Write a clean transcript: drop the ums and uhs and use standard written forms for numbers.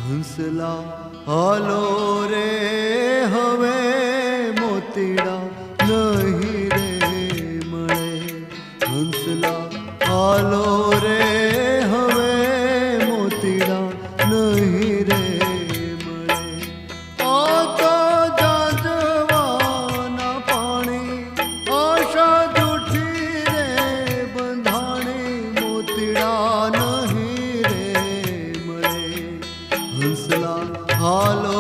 હંસલા હાલો રે હવે મોતીડા નહીં રે મળે. હંસલા હાલો રે હવે મોતીડા નહીં રે મળે. આ તો જાજવાના પાણી આશા જૂઠી રે બંધાણી મોતીડા નહીં રે મળે. હંસલા હાલો